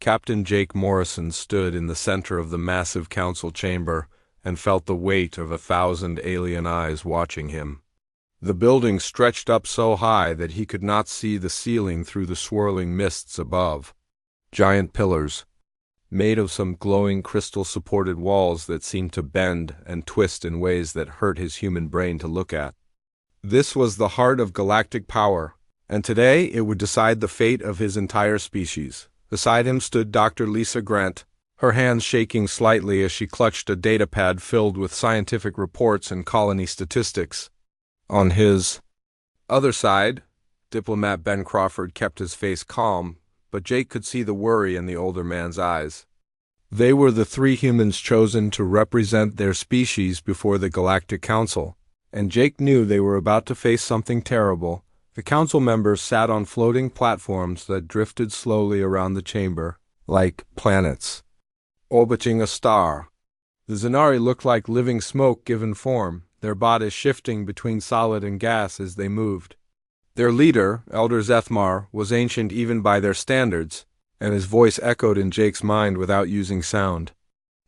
Captain Jake Morrison stood in the center of the massive council chamber and felt the weight of 1,000 alien eyes watching him. The building stretched up so high that he could not see the ceiling through the swirling mists above. Giant pillars, made of some glowing crystal-supported walls that seemed to bend and twist in ways that hurt his human brain to look at. This was the heart of galactic power, and today it would decide the fate of his entire species. Beside him stood Dr. Lisa Grant, her hands shaking slightly as she clutched a datapad filled with scientific reports and colony statistics. On his other side, diplomat Ben Crawford kept his face calm, but Jake could see the worry in the older man's eyes. They were the 3 humans chosen to represent their species before the Galactic Council, and Jake knew they were about to face something terrible. The council members sat on floating platforms that drifted slowly around the chamber, like planets orbiting a star. The Zanari looked like living smoke given form, their bodies shifting between solid and gas as they moved. Their leader, Elder Zethmar, was ancient even by their standards, and his voice echoed in Jake's mind without using sound.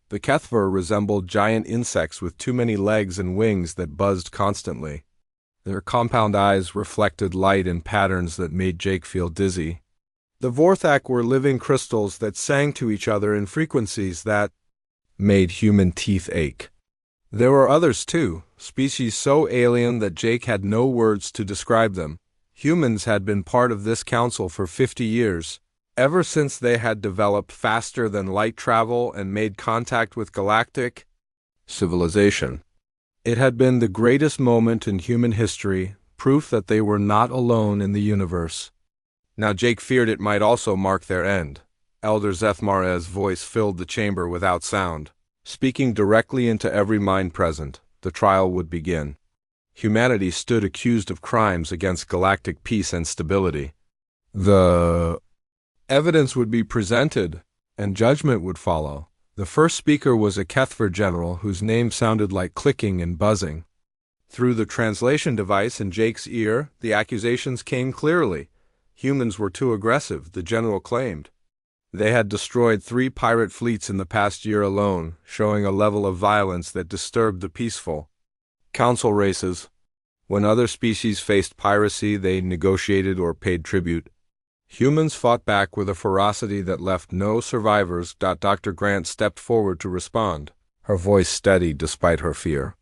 The Kethver resembled giant insects with too many legs and wings that buzzed constantly. Their compound eyes reflected light in patterns that made Jake feel dizzy. The Vorthak were living crystals that sang to each other in frequencies that made human teeth ache. There were others too, species so alien that Jake had no words to describe them. Humans had been part of this council for 50 years, ever since they had developed faster than light travel and made contact with galactic civilization. It had been the greatest moment in human history, proof that they were not alone in the universe. Now Jake feared it might also mark their end. Elder Zethmar's voice filled the chamber without sound. Speaking directly into every mind present, the trial would begin. Humanity stood accused of crimes against galactic peace and stability. The evidence would be presented, and judgment would follow. The first speaker was a Kethver general whose name sounded like clicking and buzzing. Through the translation device in Jake's ear, the accusations came clearly. Humans were too aggressive, the general claimed. They had destroyed 3 pirate fleets in the past year alone, showing a level of violence that disturbed the peaceful council races. When other species faced piracy, they negotiated or paid tribute. Humans fought back with a ferocity that left no survivors. Dr. Grant stepped forward to respond, her voice steady despite her fear.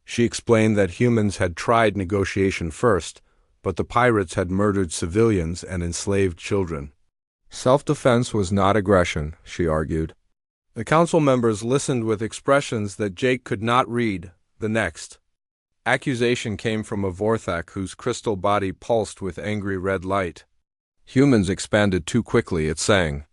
She explained that humans had tried negotiation first, but the pirates had murdered civilians and enslaved children. Self-defense was not aggression, she argued. The council members listened with expressions that Jake could not read. The next accusation came from a Vorthak whose crystal body pulsed with angry red light. Humans expanded too quickly, it sang.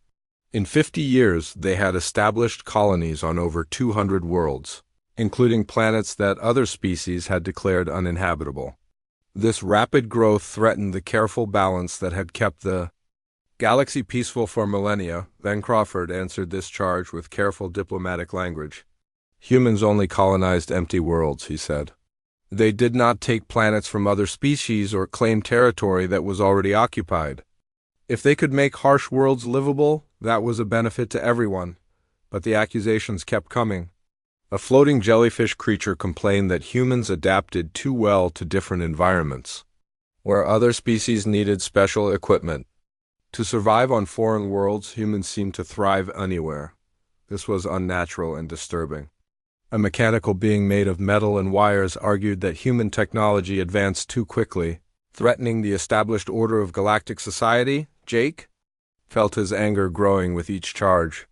In 50 years, they had established colonies on over 200 worlds, including planets that other species had declared uninhabitable. This rapid growth threatened the careful balance that had kept the galaxy peaceful for millennia. Ben Crawford answered this charge with careful diplomatic language. Humans only colonized empty worlds, he said. They did not take planets from other species or claim territory that was already occupied. If they could make harsh worlds livable, that was a benefit to everyone. But the accusations kept coming. A floating jellyfish creature complained that humans adapted too well to different environments, where other species needed special equipment. To survive on foreign worlds, humans seemed to thrive anywhere. This was unnatural and disturbing. A mechanical being made of metal and wires argued that human technology advanced too quickly, threatening the established order of galactic society. Jake felt his anger growing with each charge.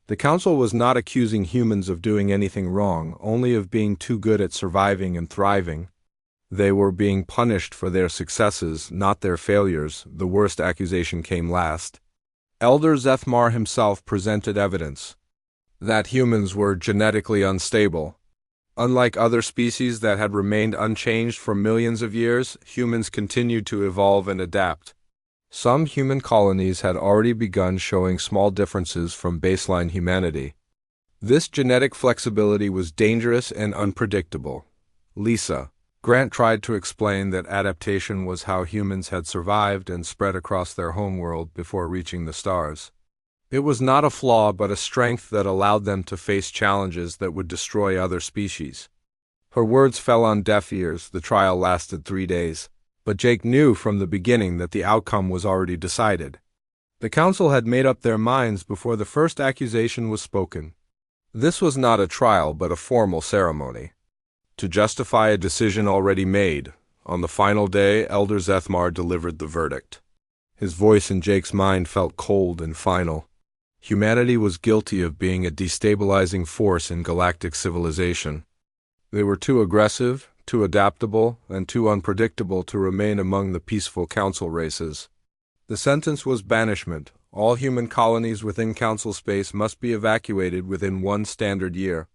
The council was not accusing humans of doing anything wrong, only of being too good at surviving and thriving. They were being punished for their successes, not their failures. The worst accusation came last. Elder Zethmar himself presented evidence that humans were genetically unstable. Unlike other species that had remained unchanged for millions of years, humans continued to evolve and adapt. Some human colonies had already begun showing small differences from baseline humanity. This genetic flexibility was dangerous and unpredictable. Lisa Grant tried to explain that adaptation was how humans had survived and spread across their homeworld before reaching the stars. It was not a flaw but a strength that allowed them to face challenges that would destroy other species. Her words fell on deaf ears. The trial lasted 3 days, but Jake knew from the beginning that the outcome was already decided. The council had made up their minds before the first accusation was spoken. This was not a trial but a formal ceremony. To justify a decision already made, on the final day Elder Zethmar delivered the verdict. His voice in Jake's mind felt cold and final. Humanity was guilty of being a destabilizing force in galactic civilization. They were too aggressive, too adaptable, and too unpredictable to remain among the peaceful council races. The sentence was banishment. All human colonies within council space must be evacuated within 1 standard year.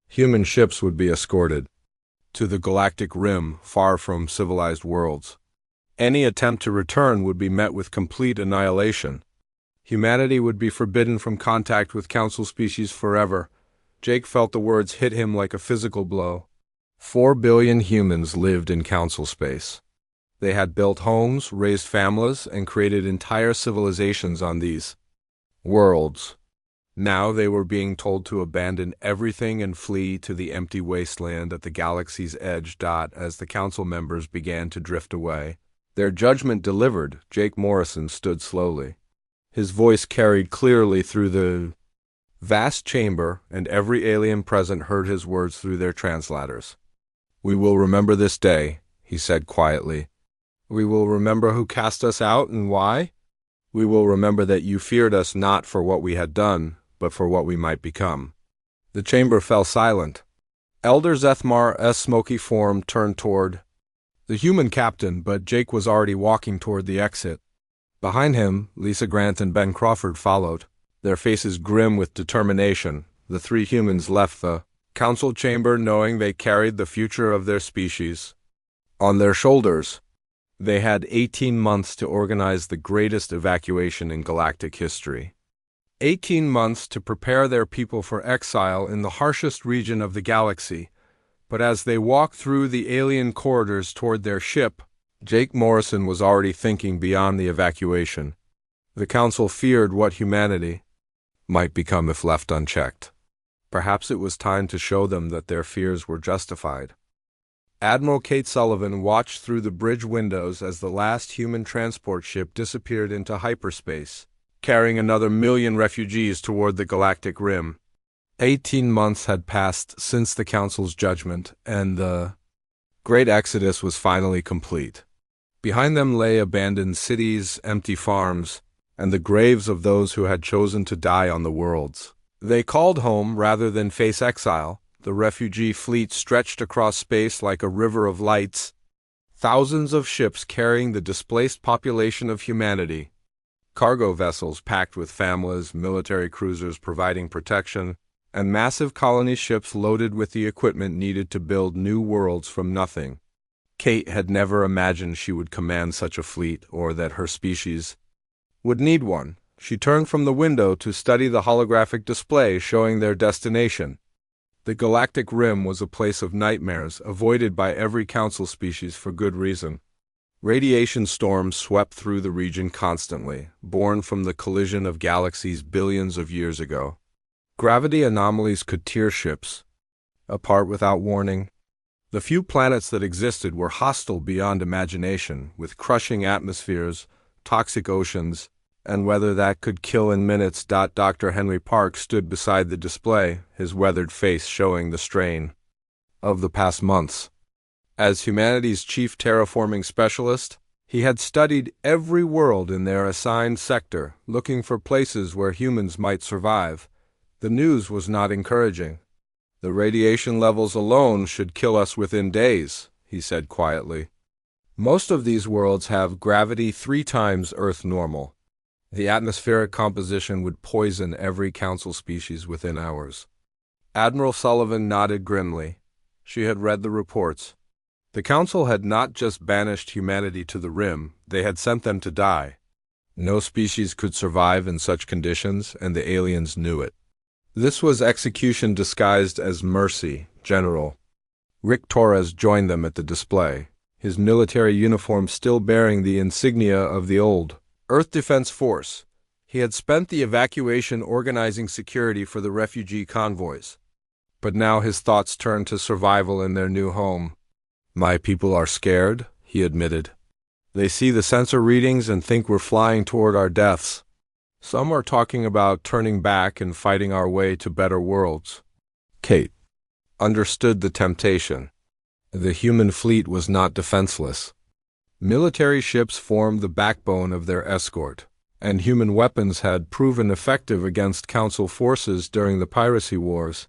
Human ships would be escorted to the galactic rim, far from civilized worlds. Any attempt to return would be met with complete annihilation. Humanity would be forbidden from contact with council species forever. Jake felt the words hit him like a physical blow. 4 billion humans lived in council space. They had built homes, raised families, and created entire civilizations on these worlds. Now they were being told to abandon everything and flee to the empty wasteland at the galaxy's edge. As the council members began to drift away, their judgment delivered, Jake Morrison stood slowly. His voice carried clearly through the vast chamber, and every alien present heard his words through their translators. "We will remember this day," he said quietly. "We will remember who cast us out and why. We will remember that you feared us not for what we had done, but for what we might become." The chamber fell silent. Elder Zethmar's smoky form turned toward the human captain, but Jake was already walking toward the exit. Behind him, Lisa Grant and Ben Crawford followed, their faces grim with determination. The 3 humans left the council chamber knowing they carried the future of their species on their shoulders. They had 18 months to organize the greatest evacuation in galactic history. 18 months to prepare their people for exile in the harshest region of the galaxy. But as they walked through the alien corridors toward their ship, Jake Morrison was already thinking beyond the evacuation. The council feared what humanity might become if left unchecked. Perhaps it was time to show them that their fears were justified. Admiral Kate Sullivan watched through the bridge windows as the last human transport ship disappeared into hyperspace, carrying another 1,000,000 refugees toward the galactic rim. 18 months had passed since the council's judgment, and the great exodus was finally complete. Behind them lay abandoned cities, empty farms, and the graves of those who had chosen to die on the worlds they called home rather than face exile. The refugee fleet stretched across space like a river of lights, thousands of ships carrying the displaced population of humanity, cargo vessels packed with families, military cruisers providing protection, and massive colony ships loaded with the equipment needed to build new worlds from nothing. Kate had never imagined she would command such a fleet, or that her species would need one. She turned from the window to study the holographic display showing their destination. The galactic rim was a place of nightmares, avoided by every council species for good reason. Radiation storms swept through the region constantly, born from the collision of galaxies billions of years ago. Gravity anomalies could tear ships apart without warning. The few planets that existed were hostile beyond imagination, with crushing atmospheres, toxic oceans, and weather that could kill in minutes. Dr. Henry Park stood beside the display, his weathered face showing the strain of the past months. As humanity's chief terraforming specialist, he had studied every world in their assigned sector, looking for places where humans might survive. The news was not encouraging. "The radiation levels alone should kill us within days," he said quietly. "Most of these worlds have gravity 3 times Earth normal. The atmospheric composition would poison every council species within hours." Admiral Sullivan nodded grimly. She had read the reports. The council had not just banished humanity to the rim, they had sent them to die. No species could survive in such conditions, and the aliens knew it. This was execution disguised as mercy, General. Rick Torres joined them at the display, his military uniform still bearing the insignia of the old Earth Defense Force. He had spent the evacuation organizing security for the refugee convoys. But now his thoughts turned to survival in their new home. "My people are scared," he admitted. "They see the sensor readings and think we're flying toward our deaths. Some are talking about turning back and fighting our way to better worlds." Kate understood the temptation. The human fleet was not defenseless. Military ships formed the backbone of their escort, and human weapons had proven effective against Council forces during the piracy wars.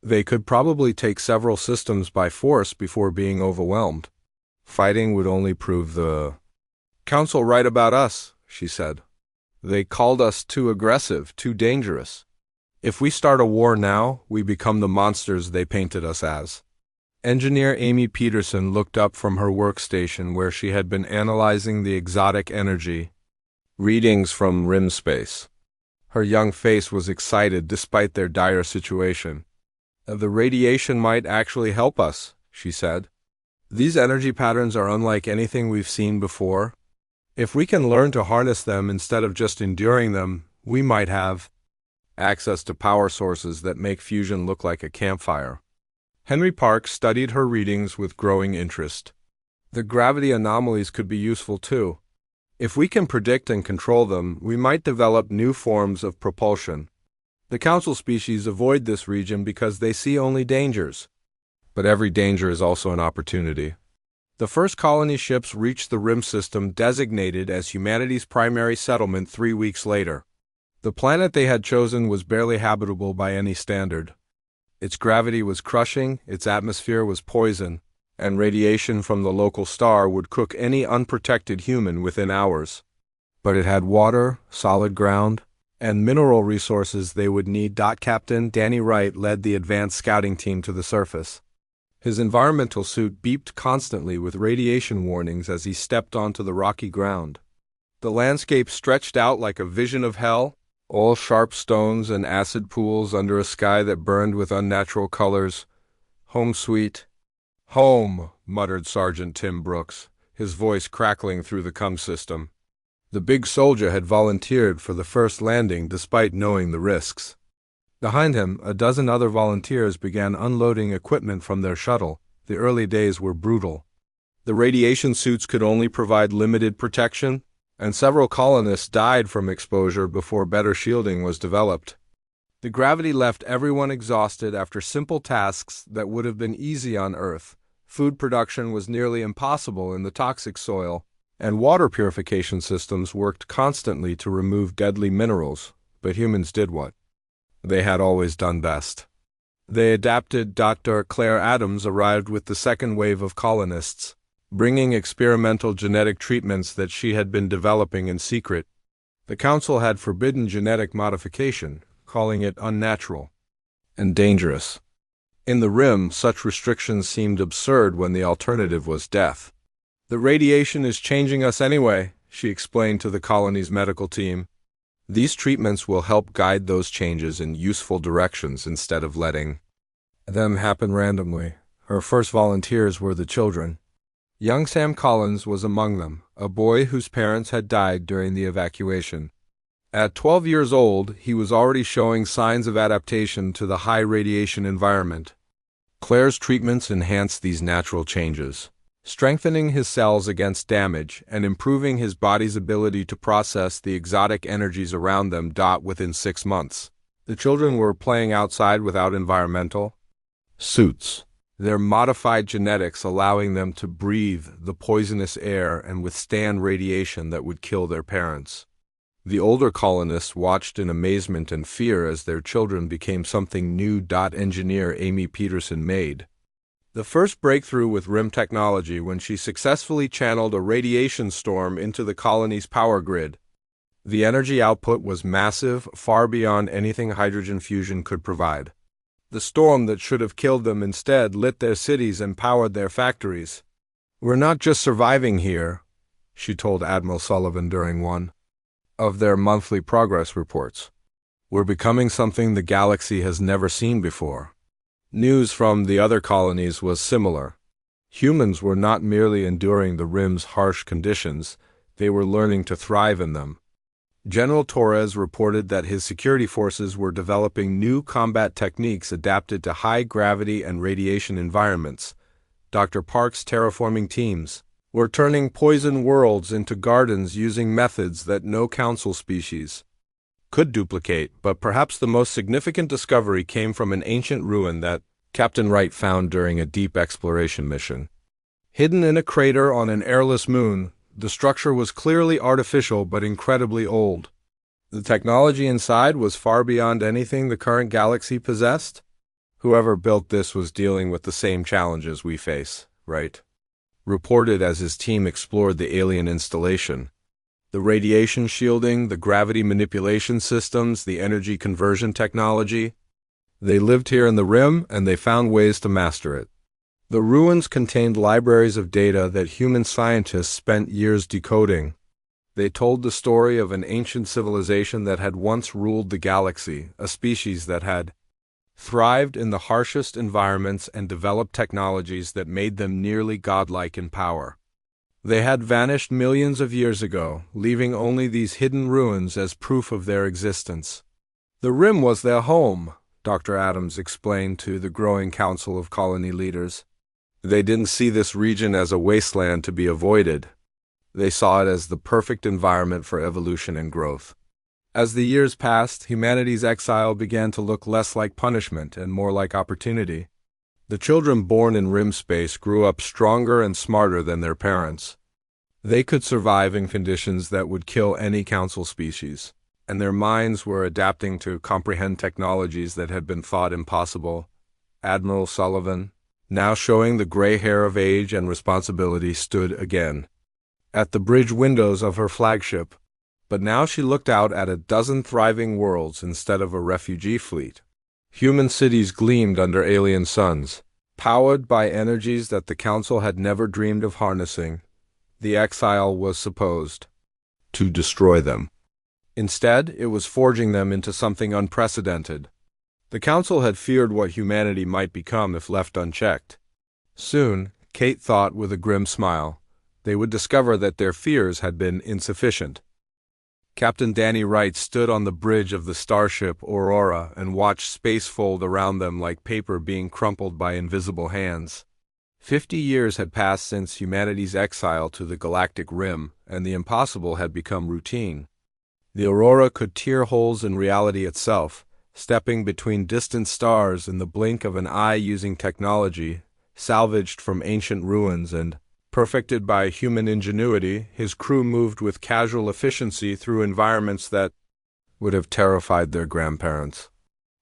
They could probably take several systems by force before being overwhelmed. Fighting would only prove the Council right about us, she said. They called us too aggressive, too dangerous. If we start a war now, we become the monsters they painted us as. Engineer Amy Peterson looked up from her workstation where she had been analyzing the exotic energy readings from rim space. Her young face was excited despite their dire situation. "The radiation might actually help us," she said. "These energy patterns are unlike anything we've seen before. If we can learn to harness them instead of just enduring them, we might have access to power sources that make fusion look like a campfire." Henry Park studied her readings with growing interest. The gravity anomalies could be useful too. If we can predict and control them, we might develop new forms of propulsion. The Council species avoid this region because they see only dangers. But every danger is also an opportunity. The first colony ships reached the rim system designated as humanity's primary settlement 3 weeks later. The planet they had chosen was barely habitable by any standard. Its gravity was crushing, its atmosphere was poison, and radiation from the local star would cook any unprotected human within hours. But it had water, solid ground, and mineral resources they would need. Captain Danny Wright led the advanced scouting team to the surface. His environmental suit beeped constantly with radiation warnings as he stepped onto the rocky ground. The landscape stretched out like a vision of hell, all sharp stones and acid pools under a sky that burned with unnatural colors. "Home sweet." "Home," muttered Sergeant Tim Brooks, his voice crackling through the comm system. The big soldier had volunteered for the first landing despite knowing the risks. Behind him, a dozen other volunteers began unloading equipment from their shuttle. The early days were brutal. The radiation suits could only provide limited protection, and several colonists died from exposure before better shielding was developed. The gravity left everyone exhausted after simple tasks that would have been easy on Earth. Food production was nearly impossible in the toxic soil, and water purification systems worked constantly to remove deadly minerals, but humans did what they had always done best. They adapted. Dr. Claire Adams arrived with the second wave of colonists, bringing experimental genetic treatments that she had been developing in secret. The Council had forbidden genetic modification, calling it unnatural and dangerous. In the Rim, such restrictions seemed absurd when the alternative was death. "The radiation is changing us anyway," she explained to the colony's medical team. "These treatments will help guide those changes in useful directions instead of letting them happen randomly." Her first volunteers were the children. Young Sam Collins was among them, a boy whose parents had died during the evacuation. At 12 years old, he was already showing signs of adaptation to the high radiation environment. Claire's treatments enhanced these natural changes, strengthening his cells against damage and improving his body's ability to process the exotic energies around them. Within 6 months, the children were playing outside without environmental suits, their modified genetics allowing them to breathe the poisonous air and withstand radiation that would kill their parents. The older colonists watched in amazement and fear as their children became something new. Engineer Amy Peterson made the first breakthrough with Rim technology when she successfully channeled a radiation storm into the colony's power grid. The energy output was massive, far beyond anything hydrogen fusion could provide. The storm that should have killed them instead lit their cities and powered their factories. "We're not just surviving here," she told Admiral Sullivan during one of their monthly progress reports. "We're becoming something the galaxy has never seen before." News from the other colonies was similar. Humans were not merely enduring the Rim's harsh conditions, they were learning to thrive in them. General Torres reported that his security forces were developing new combat techniques adapted to high gravity and radiation environments. Dr. Park's terraforming teams were turning poison worlds into gardens using methods that no council species could duplicate, but perhaps the most significant discovery came from an ancient ruin that Captain Wright found during a deep exploration mission. Hidden in a crater on an airless moon, the structure was clearly artificial but incredibly old. The technology inside was far beyond anything the current galaxy possessed. Whoever built this was dealing with the same challenges we face, right? Reported as his team explored the alien installation. The radiation shielding, the gravity manipulation systems, the energy conversion technology. They lived here in the Rim, and they found ways to master it. The ruins contained libraries of data that human scientists spent years decoding. They told the story of an ancient civilization that had once ruled the galaxy, a species that had thrived in the harshest environments and developed technologies that made them nearly godlike in power. They had vanished millions of years ago, leaving only these hidden ruins as proof of their existence. The Rim was their home, Dr. Adams explained to the growing council of colony leaders. They didn't see this region as a wasteland to be avoided. They saw it as the perfect environment for evolution and growth. As the years passed, humanity's exile began to look less like punishment and more like opportunity. The children born in Rim space grew up stronger and smarter than their parents. They could survive in conditions that would kill any council species, and their minds were adapting to comprehend technologies that had been thought impossible. Admiral Sullivan, now showing the gray hair of age and responsibility, stood again at the bridge windows of her flagship, but now she looked out at a dozen thriving worlds instead of a refugee fleet. Human cities gleamed under alien suns, powered by energies that the Council had never dreamed of harnessing. The exile was supposed to destroy them. Instead, it was forging them into something unprecedented. The Council had feared what humanity might become if left unchecked. Soon, Kate thought with a grim smile, they would discover that their fears had been insufficient. Captain Danny Wright stood on the bridge of the starship Aurora and watched space fold around them like paper being crumpled by invisible hands. 50 years had passed since humanity's exile to the galactic rim, and the impossible had become routine. The Aurora could tear holes in reality itself, stepping between distant stars in the blink of an eye using technology salvaged from ancient ruins and perfected by human ingenuity. His crew moved with casual efficiency through environments that would have terrified their grandparents.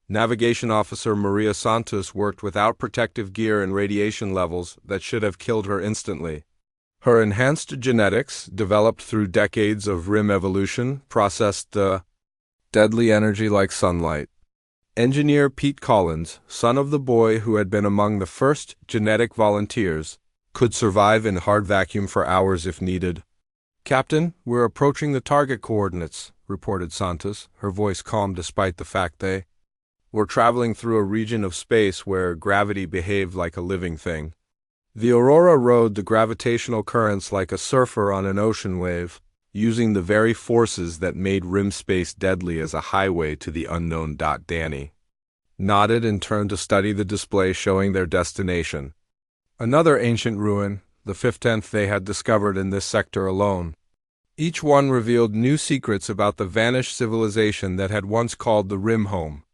Navigation Officer Maria Santos worked without protective gear and radiation levels that should have killed her instantly. Her enhanced genetics, developed through decades of Rim evolution, processed the deadly energy like sunlight. Engineer Pete Collins, son of the boy who had been among the first genetic volunteers, could survive in hard vacuum for hours if needed. "Captain, we're approaching the target coordinates," reported Santos, her voice calm despite the fact they were traveling through a region of space where gravity behaved like a living thing. The Aurora rode the gravitational currents like a surfer on an ocean wave, using the very forces that made Rim space deadly as a highway to the unknown. Danny nodded and turned to study the display showing their destination. Another ancient ruin, the 15th they had discovered in this sector alone. Each one revealed new secrets about the vanished civilization that had once called the Rim home.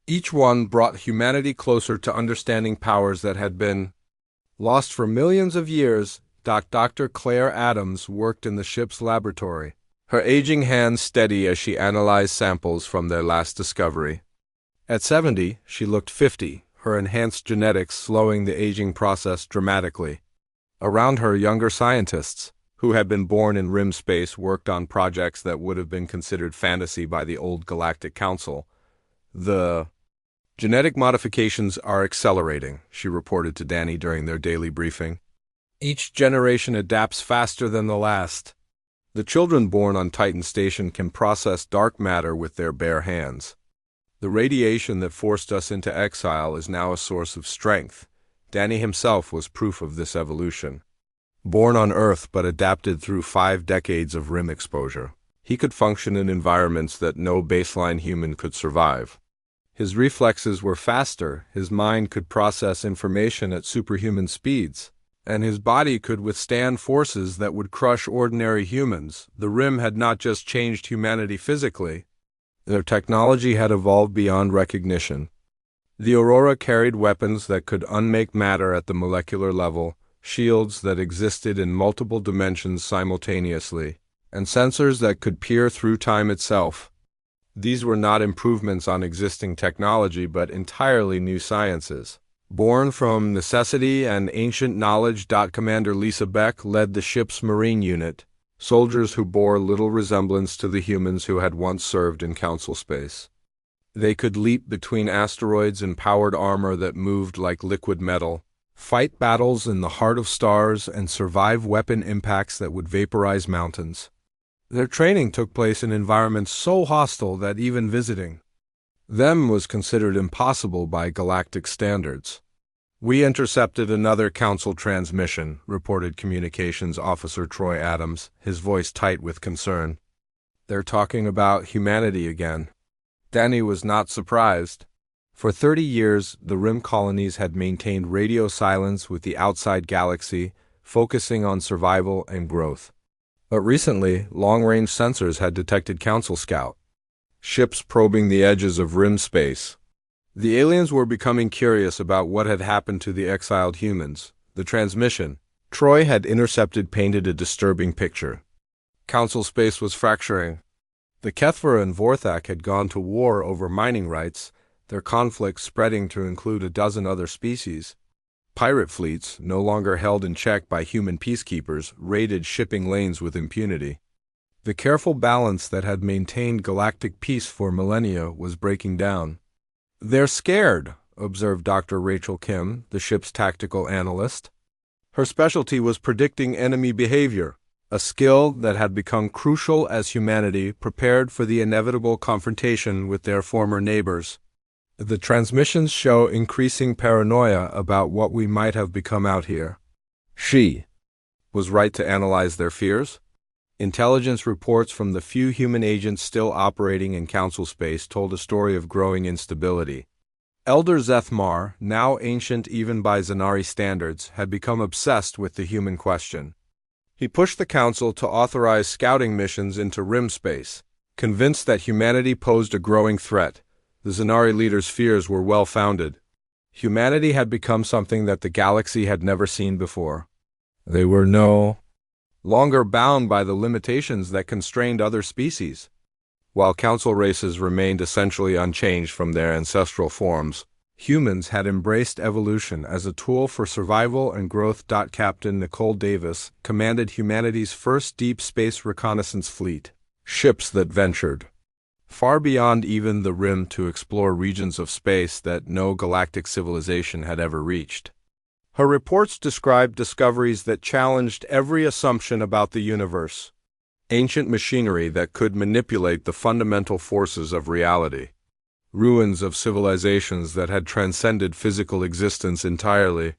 Each one brought humanity closer to understanding powers that had been lost for millions of years. Dr. Claire Adams worked in the ship's laboratory, her aging hands steady as she analyzed samples from their last discovery. At 70, she looked 50, her enhanced genetics slowing the aging process dramatically. Around her, younger scientists, who had been born in Rim space, worked on projects that would have been considered fantasy by the old Galactic Council. "The genetic modifications are accelerating," she reported to Danny during their daily briefing. "Each generation adapts faster than the last. The children born on Titan Station can process dark matter with their bare hands. The radiation that forced us into exile is now a source of strength." Danny himself was proof of this evolution. Born on Earth but adapted through 5 decades of Rim exposure. He could function in environments that no baseline human could survive. His reflexes were faster, his mind could process information at superhuman speeds, and his body could withstand forces that would crush ordinary humans. The Rim had not just changed humanity physically, their technology had evolved beyond recognition. The Aurora carried weapons that could unmake matter at the molecular level, shields that existed in multiple dimensions simultaneously, and sensors that could peer through time itself. These were not improvements on existing technology but entirely new sciences. Born from necessity and ancient knowledge. Commander Lisa Beck led the ship's Marine unit, soldiers who bore little resemblance to the humans who had once served in Council space. They could leap between asteroids in powered armor that moved like liquid metal, fight battles in the heart of stars, and survive weapon impacts that would vaporize mountains. Their training took place in environments so hostile that even visiting them was considered impossible by galactic standards. "We intercepted another Council transmission," reported Communications Officer Troy Adams, his voice tight with concern. "They're talking about humanity again." Danny was not surprised. For 30 years, the Rim colonies had maintained radio silence with the outside galaxy, focusing on survival and growth. But recently, long-range sensors had detected Council Scout ships probing the edges of Rim space. The aliens were becoming curious about what had happened to the exiled humans. The transmission Troy had intercepted painted a disturbing picture. Council space was fracturing. The Kethra and Vorthak had gone to war over mining rights, their conflict spreading to include a dozen other species. Pirate fleets, no longer held in check by human peacekeepers, raided shipping lanes with impunity. The careful balance that had maintained galactic peace for millennia was breaking down. "They're scared," observed Dr. Rachel Kim, the ship's tactical analyst. Her specialty was predicting enemy behavior, a skill that had become crucial as humanity prepared for the inevitable confrontation with their former neighbors. "The transmissions show increasing paranoia about what we might have become out here." She was right to analyze their fears. Intelligence reports from the few human agents still operating in Council space told a story of growing instability. Elder Zethmar, now ancient even by Zanari standards, had become obsessed with the human question. He pushed the Council to authorize scouting missions into Rim space, convinced that humanity posed a growing threat. The Zanari leader's fears were well-founded. Humanity had become something that the galaxy had never seen before. They were no longer bound by the limitations that constrained other species. While Council races remained essentially unchanged from their ancestral forms, humans had embraced evolution as a tool for survival and growth. Captain Nicole Davis commanded humanity's first deep space reconnaissance fleet, ships that ventured far beyond even the Rim to explore regions of space that no galactic civilization had ever reached. Her reports described discoveries that challenged every assumption about the universe. Ancient machinery that could manipulate the fundamental forces of reality. Ruins of civilizations that had transcended physical existence entirely.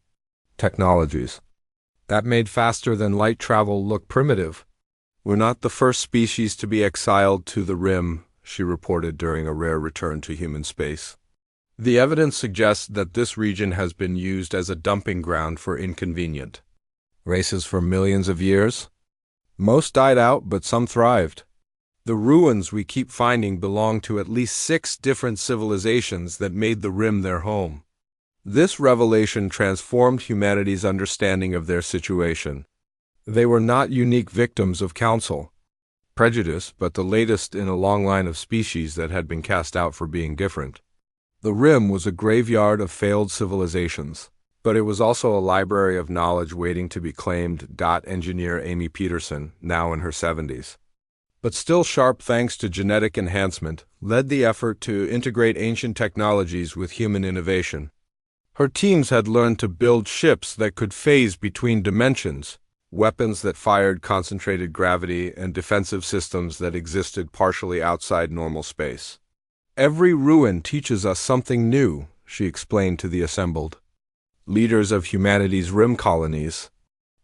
Technologies that made faster-than-light travel look primitive. "We're not the first species to be exiled to the Rim," she reported during a rare return to human space. "The evidence suggests that this region has been used as a dumping ground for inconvenient races for millions of years. Most died out, but some thrived. The ruins we keep finding belong to at least 6 different civilizations that made the Rim their home." This revelation transformed humanity's understanding of their situation. They were not unique victims of Council prejudice, but the latest in a long line of species that had been cast out for being different. The Rim was a graveyard of failed civilizations, but it was also a library of knowledge waiting to be claimed. Engineer Amy Peterson, now in her 70s, but still sharp thanks to genetic enhancement, led the effort to integrate ancient technologies with human innovation. Her teams had learned to build ships that could phase between dimensions, weapons that fired concentrated gravity, and defensive systems that existed partially outside normal space. "Every ruin teaches us something new," she explained to the assembled leaders of humanity's Rim colonies.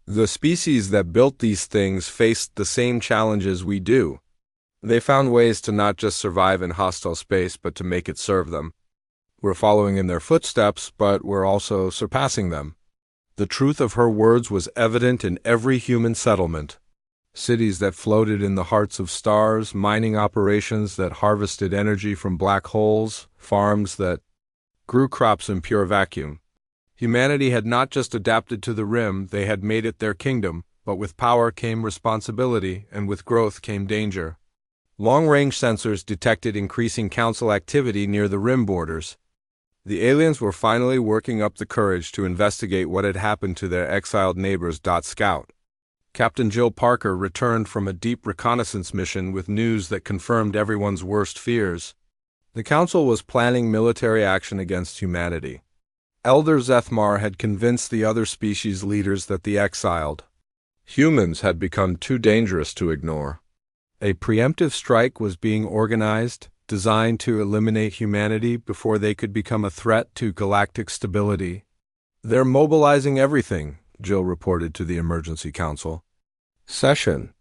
"The species that built these things faced the same challenges we do. They found ways to not just survive in hostile space, but to make it serve them. We're following in their footsteps, but we're also surpassing them. The truth of her words was evident in every human settlement. Cities that floated in the hearts of stars, mining operations that harvested energy from black holes, farms that grew crops in pure vacuum. Humanity had not just adapted to the rim, they had made it their kingdom, but with power came responsibility, and with growth came danger. Long-range sensors detected increasing council activity near the rim borders. The aliens were finally working up the courage to investigate what had happened to their exiled neighbors. Scout Captain Jill Parker returned from a deep reconnaissance mission with news that confirmed everyone's worst fears. The Council was planning military action against humanity. Elder Zethmar had convinced the other species leaders that the exiled humans had become too dangerous to ignore. A preemptive strike was being organized, designed to eliminate humanity before they could become a threat to galactic stability. "They're mobilizing everything," Jill reported to the Emergency Council. Session.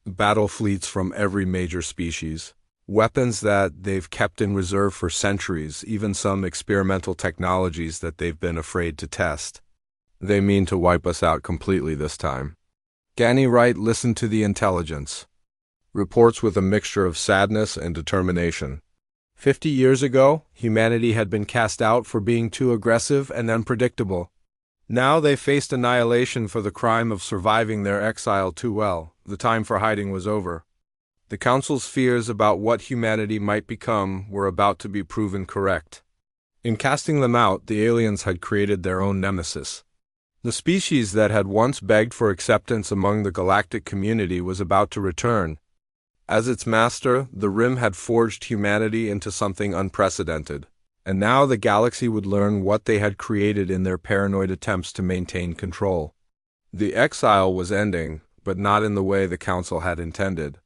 Battle fleets from every major species. Weapons that they've kept in reserve for centuries, even some experimental technologies that they've been afraid to test. They mean to wipe us out completely this time. Ganny Wright listened to the intelligence. Reports with a mixture of sadness and determination. 50 years ago, humanity had been cast out for being too aggressive and unpredictable. Now they faced annihilation for the crime of surviving their exile too well. The time for hiding was over. The Council's fears about what humanity might become were about to be proven correct. In casting them out, the aliens had created their own nemesis. The species that had once begged for acceptance among the galactic community was about to return. As its master, the Rim had forged humanity into something unprecedented, and now the galaxy would learn what they had created in their paranoid attempts to maintain control. The exile was ending, but not in the way the Council had intended.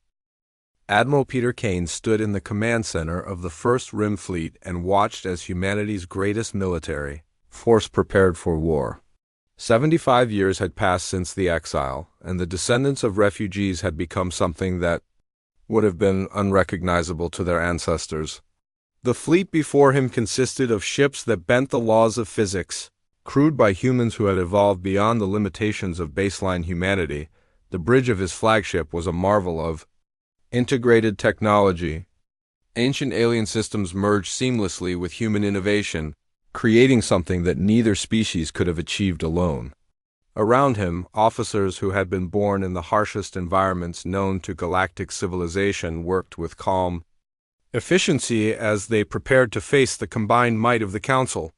Admiral Peter Kane stood in the command center of the First Rim Fleet and watched as humanity's greatest military force prepared for war. 75 years had passed since the exile, and the descendants of refugees had become something that would have been unrecognizable to their ancestors. The fleet before him consisted of ships that bent the laws of physics. Crewed by humans who had evolved beyond the limitations of baseline humanity, the bridge of his flagship was a marvel of integrated technology. Ancient alien systems merged seamlessly with human innovation, creating something that neither species could have achieved alone. Around him, officers who had been born in the harshest environments known to galactic civilization worked with calm efficiency as they prepared to face the combined might of the Council.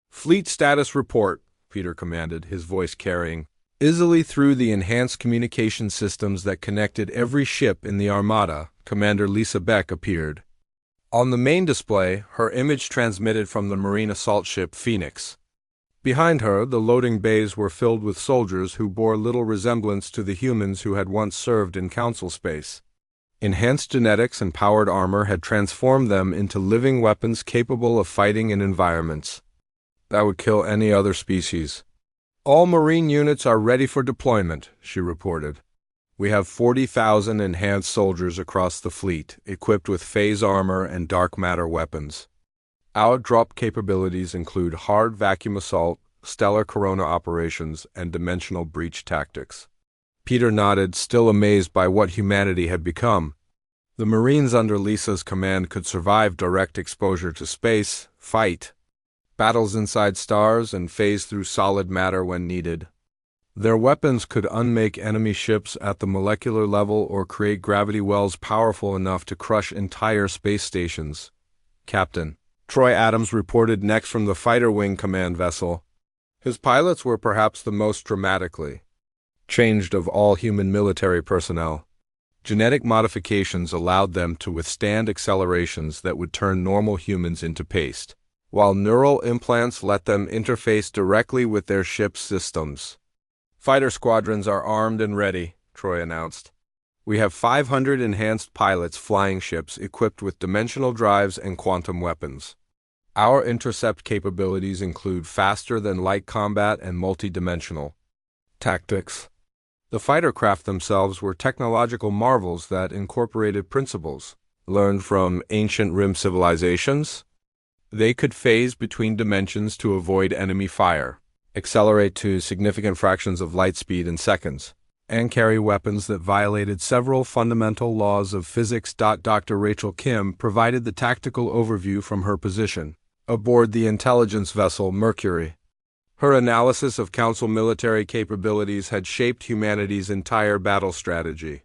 "Fleet status report," Peter commanded, his voice carrying easily through the enhanced communication systems that connected every ship in the Armada. Commander Lisa Beck appeared. On the main display, her image transmitted from the Marine assault ship Phoenix. Behind her, the loading bays were filled with soldiers who bore little resemblance to the humans who had once served in Council space. Enhanced genetics and powered armor had transformed them into living weapons capable of fighting in environments that would kill any other species. "All Marine units are ready for deployment," she reported. "We have 40,000 enhanced soldiers across the fleet, equipped with phase armor and dark matter weapons. Our drop capabilities include hard vacuum assault, stellar corona operations, and dimensional breach tactics." Peter nodded, still amazed by what humanity had become. The Marines under Lisa's command could survive direct exposure to space, fight battles inside stars, and phase through solid matter when needed. Their weapons could unmake enemy ships at the molecular level or create gravity wells powerful enough to crush entire space stations. Captain Troy Adams reported next from the Fighter Wing Command vessel. His pilots were perhaps the most dramatically changed of all human military personnel. Genetic modifications allowed them to withstand accelerations that would turn normal humans into paste, while neural implants let them interface directly with their ship's systems. "Fighter squadrons are armed and ready," Troy announced. "We have 500 enhanced pilots flying ships equipped with dimensional drives and quantum weapons. Our intercept capabilities include faster-than-light combat and multi-dimensional tactics. The fighter craft themselves were technological marvels that incorporated principles learned from ancient rim civilizations. They could phase between dimensions to avoid enemy fire, accelerate to significant fractions of light speed in seconds, and carry weapons that violated several fundamental laws of physics. Dr. Rachel Kim provided the tactical overview from her position aboard the intelligence vessel Mercury. Her analysis of Council military capabilities had shaped humanity's entire battle strategy.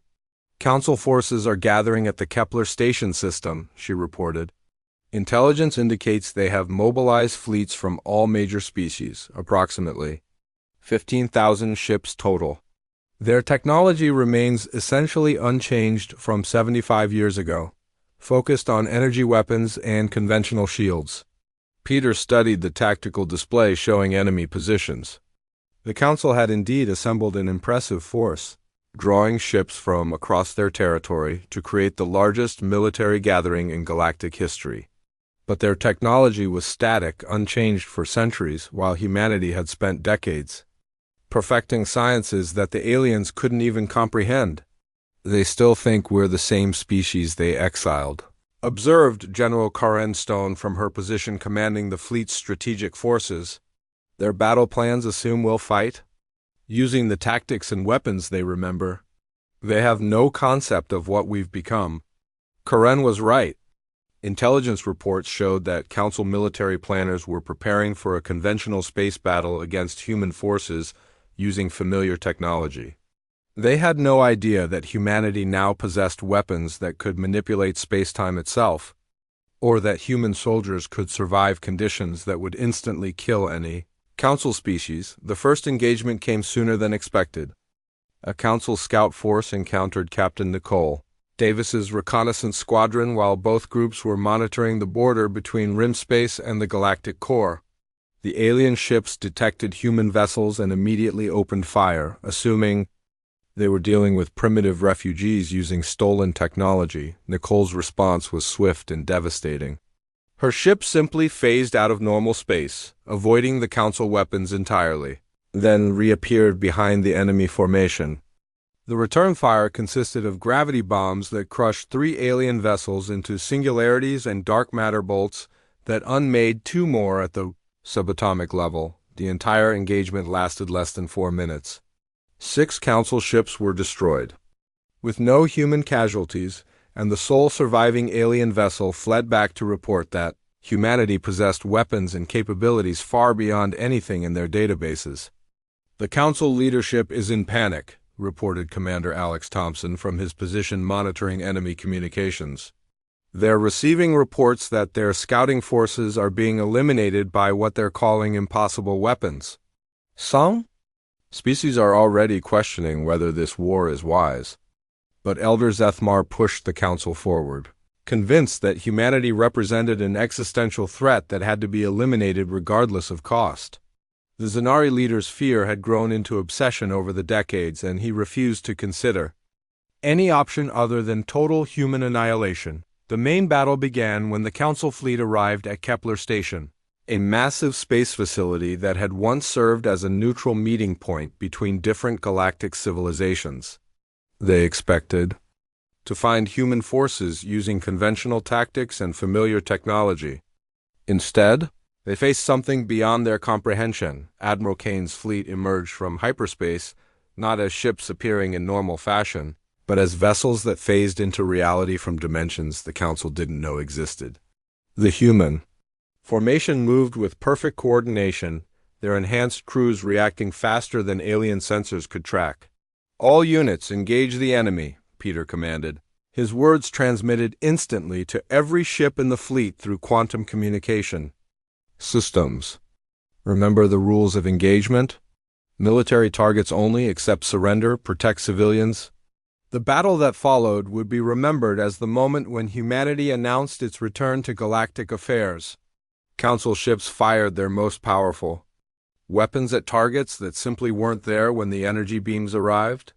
Council forces are gathering at the Kepler station system, she reported. Intelligence indicates they have mobilized fleets from all major species, approximately 15,000 ships total. Their technology remains essentially unchanged from 75 years ago, focused on energy weapons and conventional shields. Peter studied the tactical display showing enemy positions. The Council had indeed assembled an impressive force, drawing ships from across their territory to create the largest military gathering in galactic history. But their technology was static, unchanged for centuries, while humanity had spent decades perfecting sciences that the aliens couldn't even comprehend. They still think we're the same species they exiled, observed General Karen Stone from her position commanding the fleet's strategic forces. Their battle plans assume we'll fight, using the tactics and weapons they remember. They have no concept of what we've become. Karen was right. Intelligence reports showed that Council military planners were preparing for a conventional space battle against human forces using familiar technology. They had no idea that humanity now possessed weapons that could manipulate space-time itself, or that human soldiers could survive conditions that would instantly kill any Council species. The first engagement came sooner than expected. A Council scout force encountered Captain Nicole Davis's reconnaissance squadron while both groups were monitoring the border between rim space and the galactic core. The alien ships detected human vessels and immediately opened fire, assuming they were dealing with primitive refugees using stolen technology. Nicole's response was swift and devastating. Her ship simply phased out of normal space, avoiding the Council weapons entirely, then reappeared behind the enemy formation. The return fire consisted of gravity bombs that crushed 3 alien vessels into singularities and dark matter bolts that unmade 2 more at the subatomic level. The entire engagement lasted less than 4 minutes. 6 Council ships were destroyed, with no human casualties, and the sole surviving alien vessel fled back to report that humanity possessed weapons and capabilities far beyond anything in their databases. The Council leadership is in panic, reported Commander Alex Thompson from his position monitoring enemy communications. They're receiving reports that their scouting forces are being eliminated by what they're calling impossible weapons. Some species are already questioning whether this war is wise. But Elder Zethmar pushed the Council forward, convinced that humanity represented an existential threat that had to be eliminated regardless of cost. The Zanari leader's fear had grown into obsession over the decades, and he refused to consider any option other than total human annihilation. The main battle began when the Council fleet arrived at Kepler Station, a massive space facility that had once served as a neutral meeting point between different galactic civilizations. They expected to find human forces using conventional tactics and familiar technology. Instead, they faced something beyond their comprehension. Admiral Kane's fleet emerged from hyperspace, not as ships appearing in normal fashion, but as vessels that phased into reality from dimensions the Council didn't know existed. The human formation moved with perfect coordination, their enhanced crews reacting faster than alien sensors could track. "All units, engage the enemy," Peter commanded. His words transmitted instantly to every ship in the fleet through quantum communication. Systems. Remember the rules of engagement? Military targets only, accept surrender, protect civilians. The battle that followed would be remembered as the moment when humanity announced its return to galactic affairs. Council ships fired their most powerful weapons at targets that simply weren't there when the energy beams arrived.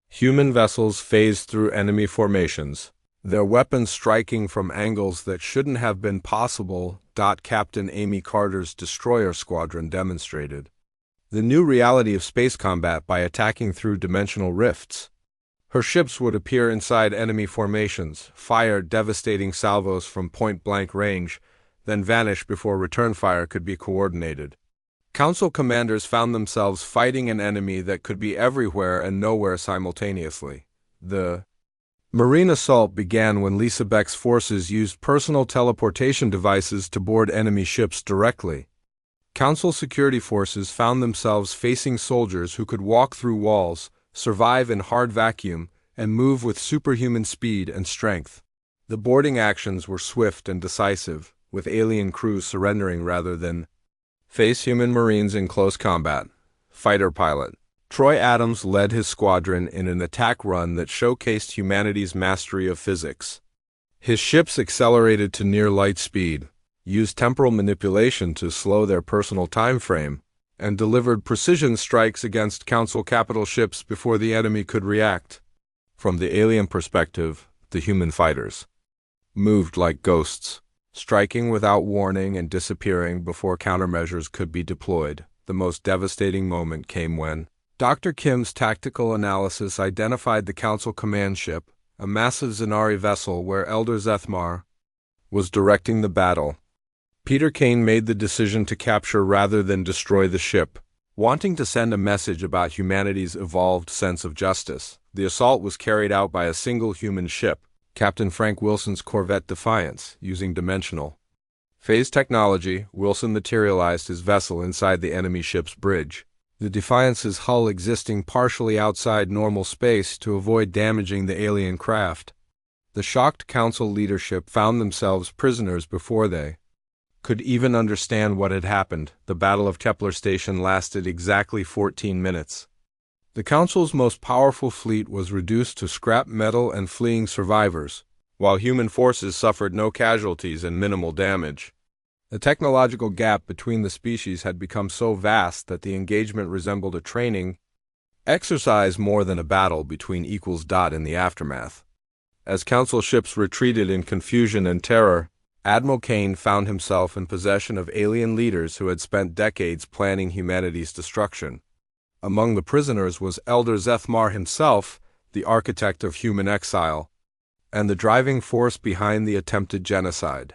Human vessels phased through enemy formations, their weapons striking from angles that shouldn't have been possible. Captain Amy Carter's destroyer squadron demonstrated the new reality of space combat by attacking through dimensional rifts. Her ships would appear inside enemy formations, fire devastating salvos from point-blank range, then vanish before return fire could be coordinated. Council commanders found themselves fighting an enemy that could be everywhere and nowhere simultaneously. The Marine assault began when Lisa Beck's forces used personal teleportation devices to board enemy ships directly. Council security forces found themselves facing soldiers who could walk through walls, survive in hard vacuum, and move with superhuman speed and strength. The boarding actions were swift and decisive, with alien crews surrendering rather than face human Marines in close combat. Fighter pilot Troy Adams led his squadron in an attack run that showcased humanity's mastery of physics. His ships accelerated to near light speed, used temporal manipulation to slow their personal time frame, and delivered precision strikes against Council capital ships before the enemy could react. From the alien perspective, the human fighters moved like ghosts, striking without warning and disappearing before countermeasures could be deployed. The most devastating moment came when Dr. Kim's tactical analysis identified the Council command ship, a massive Zenari vessel where Elder Zethmar was directing the battle. Peter Kane made the decision to capture rather than destroy the ship. Wanting to send a message about humanity's evolved sense of justice, the assault was carried out by a single human ship, Captain Frank Wilson's Corvette Defiance, using dimensional phase technology. Wilson materialized his vessel inside the enemy ship's bridge, the Defiance's hull existing partially outside normal space to avoid damaging the alien craft. The shocked Council leadership found themselves prisoners before they could even understand what had happened. The Battle of Kepler Station lasted exactly 14 minutes. The Council's most powerful fleet was reduced to scrap metal and fleeing survivors, while human forces suffered no casualties and minimal damage. The technological gap between the species had become so vast that the engagement resembled a training exercise more than a battle between equals. In the aftermath, as Council ships retreated in confusion and terror, Admiral Kane found himself in possession of alien leaders who had spent decades planning humanity's destruction. Among the prisoners was Elder Zethmar himself, the architect of human exile, and the driving force behind the attempted genocide.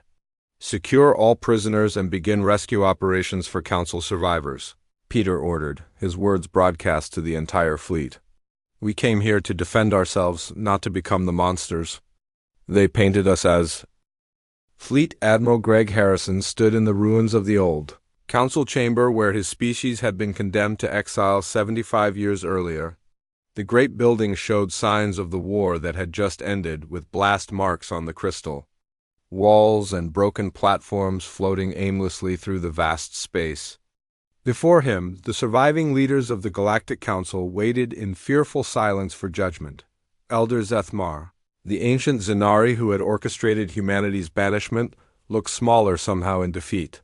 Secure all prisoners and begin rescue operations for Council survivors, Peter ordered, his words broadcast to the entire fleet. We came here to defend ourselves, not to become the monsters they painted us as. Fleet Admiral Greg Harrison stood in the ruins of the old Council chamber where his species had been condemned to exile 75 years earlier. The great building showed signs of the war that had just ended, with blast marks on the crystal walls and broken platforms floating aimlessly through the vast space. Before him, the surviving leaders of the Galactic Council waited in fearful silence for judgment. Elder Zethmar, the ancient Zenari who had orchestrated humanity's banishment, looked smaller somehow in defeat.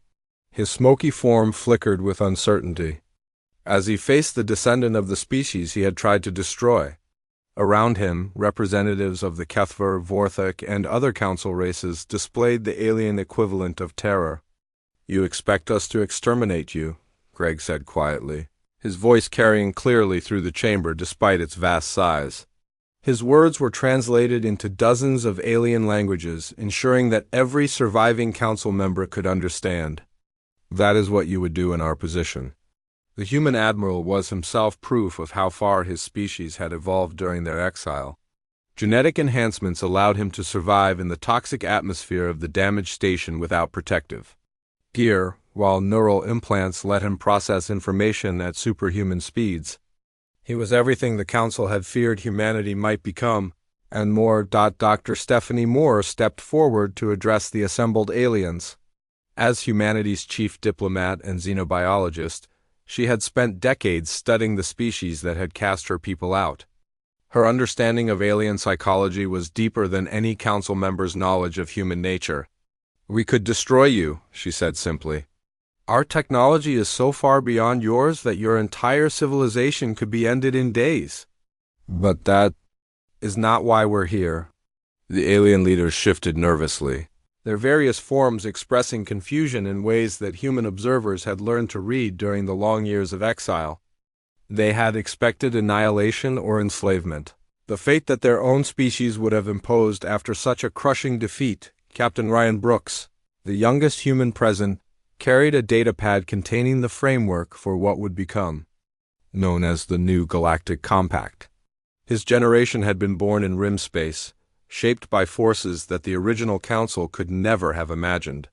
His smoky form flickered with uncertainty as he faced the descendant of the species he had tried to destroy. Around him, representatives of the Kethver, Vorthok, and other Council races displayed the alien equivalent of terror. "You expect us to exterminate you," Greg said quietly, his voice carrying clearly through the chamber despite its vast size. His words were translated into dozens of alien languages, ensuring that every surviving Council member could understand. "That is what you would do in our position." The human admiral was himself proof of how far his species had evolved during their exile. Genetic enhancements allowed him to survive in the toxic atmosphere of the damaged station without protective gear, while neural implants let him process information at superhuman speeds. He was everything the Council had feared humanity might become, and more. Dr. Stephanie Moore stepped forward to address the assembled aliens. As humanity's chief diplomat and xenobiologist, she had spent decades studying the species that had cast her people out. Her understanding of alien psychology was deeper than any Council member's knowledge of human nature. "We could destroy you," she said simply. "Our technology is so far beyond yours that your entire civilization could be ended in days." "But that is not why we're here." The alien leaders shifted nervously. their various forms expressing confusion in ways that human observers had learned to read during the long years of exile. They had expected annihilation or enslavement. The fate that their own species would have imposed after such a crushing defeat. Captain Ryan Brooks, the youngest human present, carried a datapad containing the framework for what would become known as the New Galactic Compact. His generation had been born in rim space, shaped by forces that the original council could never have imagined.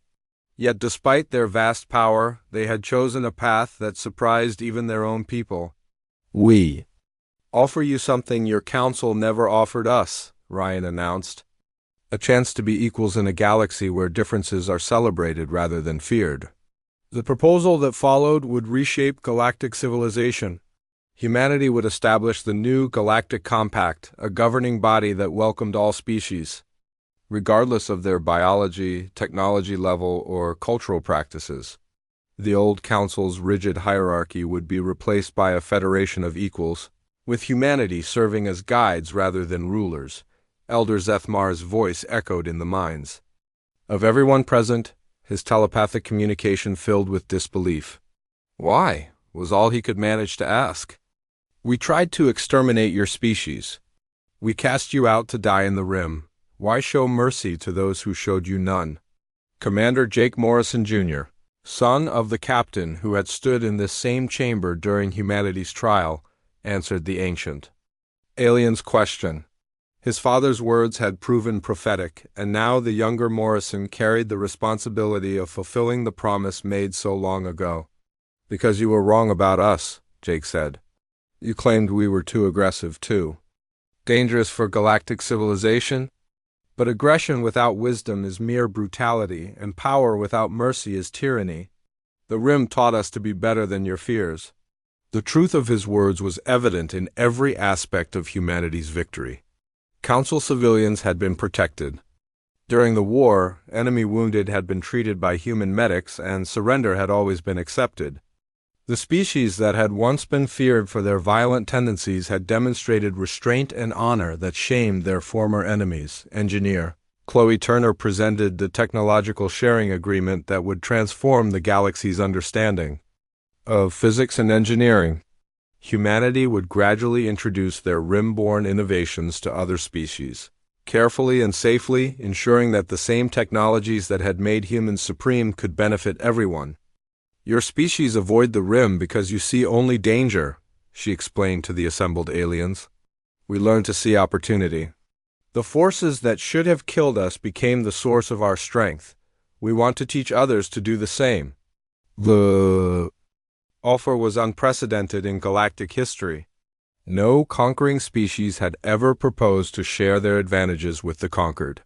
Yet despite their vast power, they had chosen a path that surprised even their own people. "We offer you something your council never offered us," Ryan announced. "A chance to be equals in a galaxy where differences are celebrated rather than feared." The proposal that followed would reshape galactic civilization. Humanity would establish the New Galactic Compact, a governing body that welcomed all species, regardless of their biology, technology level, or cultural practices. The old council's rigid hierarchy would be replaced by a federation of equals, with humanity serving as guides rather than rulers. Elder Zethmar's voice echoed in the minds of everyone present, his telepathic communication filled with disbelief. "Why?" was all he could manage to ask. "We tried to exterminate your species. We cast you out to die in the rim. Why show mercy to those who showed you none?" Commander Jake Morrison, Jr., son of the captain who had stood in this same chamber during humanity's trial, answered the ancient alien's question. His father's words had proven prophetic, and now the younger Morrison carried the responsibility of fulfilling the promise made so long ago. "Because you were wrong about us," Jake said. "You claimed we were too aggressive, too. Dangerous for galactic civilization? But aggression without wisdom is mere brutality, and power without mercy is tyranny. The Rim taught us to be better than your fears." The truth of his words was evident in every aspect of humanity's victory. Council civilians had been protected. During the war, enemy wounded had been treated by human medics, and surrender had always been accepted. The species that had once been feared for their violent tendencies had demonstrated restraint and honor that shamed their former enemies. Engineer Chloe Turner presented the technological sharing agreement that would transform the galaxy's understanding of physics and engineering. Humanity would gradually introduce their rim-born innovations to other species, carefully and safely ensuring that the same technologies that had made humans supreme could benefit everyone. "Your species avoid the rim because you see only danger," she explained to the assembled aliens. "We learned to see opportunity. The forces that should have killed us became the source of our strength. We want to teach others to do the same." The offer was unprecedented in galactic history. No conquering species had ever proposed to share their advantages with the conquered.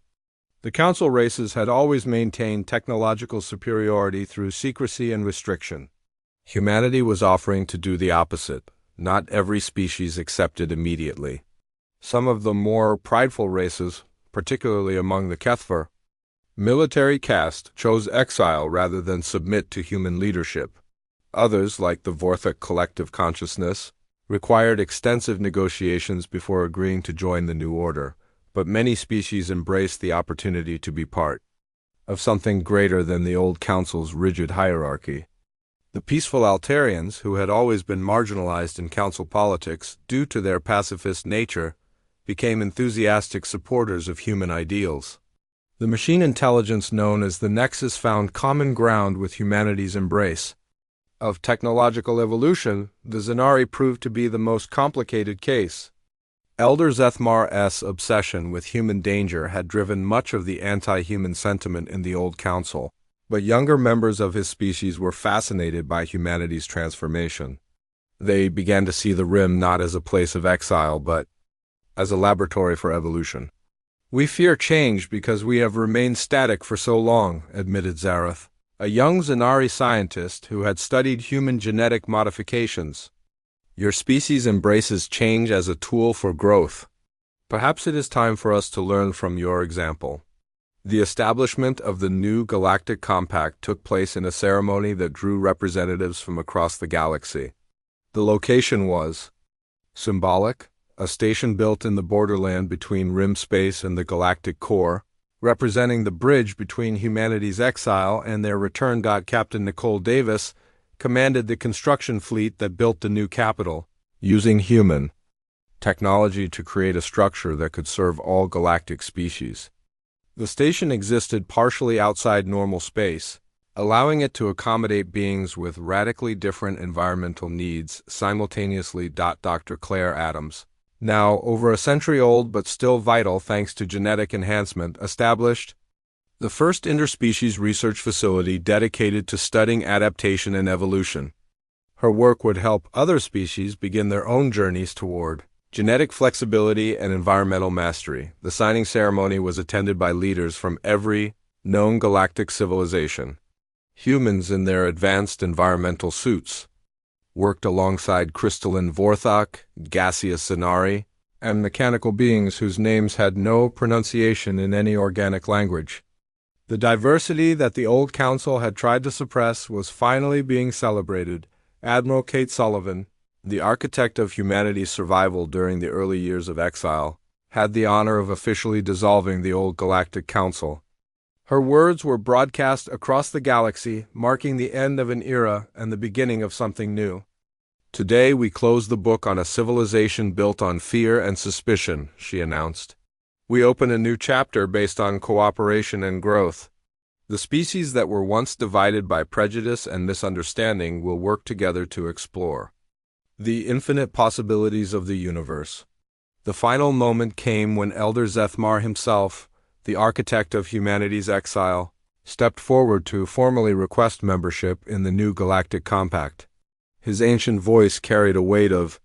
The council races had always maintained technological superiority through secrecy and restriction. Humanity was offering to do the opposite. Not every species accepted immediately. Some of the more prideful races, particularly among the Kethver, military caste, chose exile rather than submit to human leadership. Others, like the Vorthok collective consciousness, required extensive negotiations before agreeing to join the new order, but many species embraced the opportunity to be part of something greater than the old council's rigid hierarchy. The peaceful Altarians, who had always been marginalized in council politics due to their pacifist nature, became enthusiastic supporters of human ideals. The machine intelligence known as the Nexus found common ground with humanity's embrace of technological evolution. The Zenari proved to be the most complicated case. Elder Zethmar's obsession with human danger had driven much of the anti-human sentiment in the old council, but younger members of his species were fascinated by humanity's transformation. They began to see the Rim not as a place of exile, but as a laboratory for evolution. "We fear change because we have remained static for so long," admitted Zarath, a young Zenari scientist who had studied human genetic modifications. "Your species embraces change as a tool for growth. Perhaps it is time for us to learn from your example." The establishment of the New Galactic Compact took place in a ceremony that drew representatives from across the galaxy. The location was symbolic, a station built in the borderland between rim space and the galactic core, Representing the bridge between humanity's exile and their return. Captain Nicole Davis commanded the construction fleet that built the new capital, using human technology to create a structure that could serve all galactic species. The station existed partially outside normal space, allowing it to accommodate beings with radically different environmental needs simultaneously. Dr. Claire Adams, now over a century old but still vital thanks to genetic enhancement, established the first interspecies research facility dedicated to studying adaptation and evolution. Her work would help other species begin their own journeys toward genetic flexibility and environmental mastery. The signing ceremony was attended by leaders from every known galactic civilization. Humans in their advanced environmental suits worked alongside crystalline Vorthok, gaseous Cenari, and mechanical beings whose names had no pronunciation in any organic language. The diversity that the old council had tried to suppress was finally being celebrated. Admiral Kate Sullivan, the architect of humanity's survival during the early years of exile, had the honor of officially dissolving the old Galactic Council. Her words were broadcast across the galaxy, marking the end of an era and the beginning of something new. Today we close the book on a civilization built on fear and suspicion, she announced. We open a new chapter based on cooperation and growth. The species that were once divided by prejudice and misunderstanding will work together to explore the infinite possibilities of the universe. The final moment came when Elder Zethmar himself, the architect of humanity's exile, stepped forward to formally request membership in the new Galactic Compact. His ancient voice carried a weight of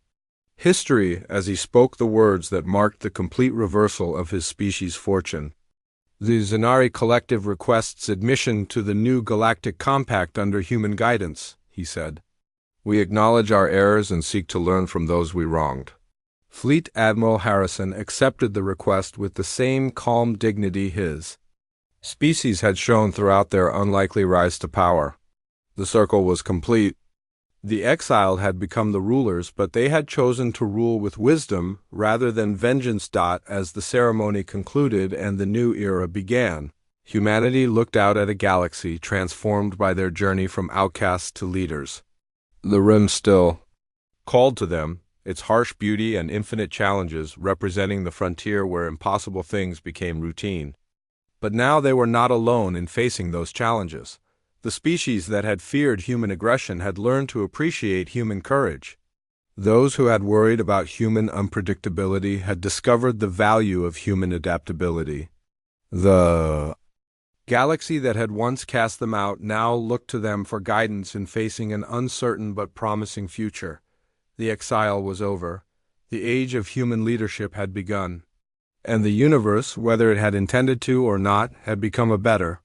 history as he spoke the words that marked the complete reversal of his species' fortune. The Zenari Collective requests admission to the new Galactic Compact under human guidance, he said. We acknowledge our errors and seek to learn from those we wronged. Fleet Admiral Harrison accepted the request with the same calm dignity his species had shown throughout their unlikely rise to power. The circle was complete. The exiled had become the rulers, but they had chosen to rule with wisdom rather than vengeance. As the ceremony concluded and the new era began, humanity looked out at a galaxy transformed by their journey from outcasts to leaders. The rim still called to them, its harsh beauty and infinite challenges representing the frontier where impossible things became routine. But now they were not alone in facing those challenges. The species that had feared human aggression had learned to appreciate human courage. Those who had worried about human unpredictability had discovered the value of human adaptability. The galaxy that had once cast them out now looked to them for guidance in facing an uncertain but promising future. The exile was over. The age of human leadership had begun. And the universe, whether it had intended to or not, had become a better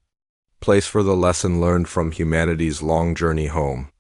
place for the lesson learned from humanity's long journey home.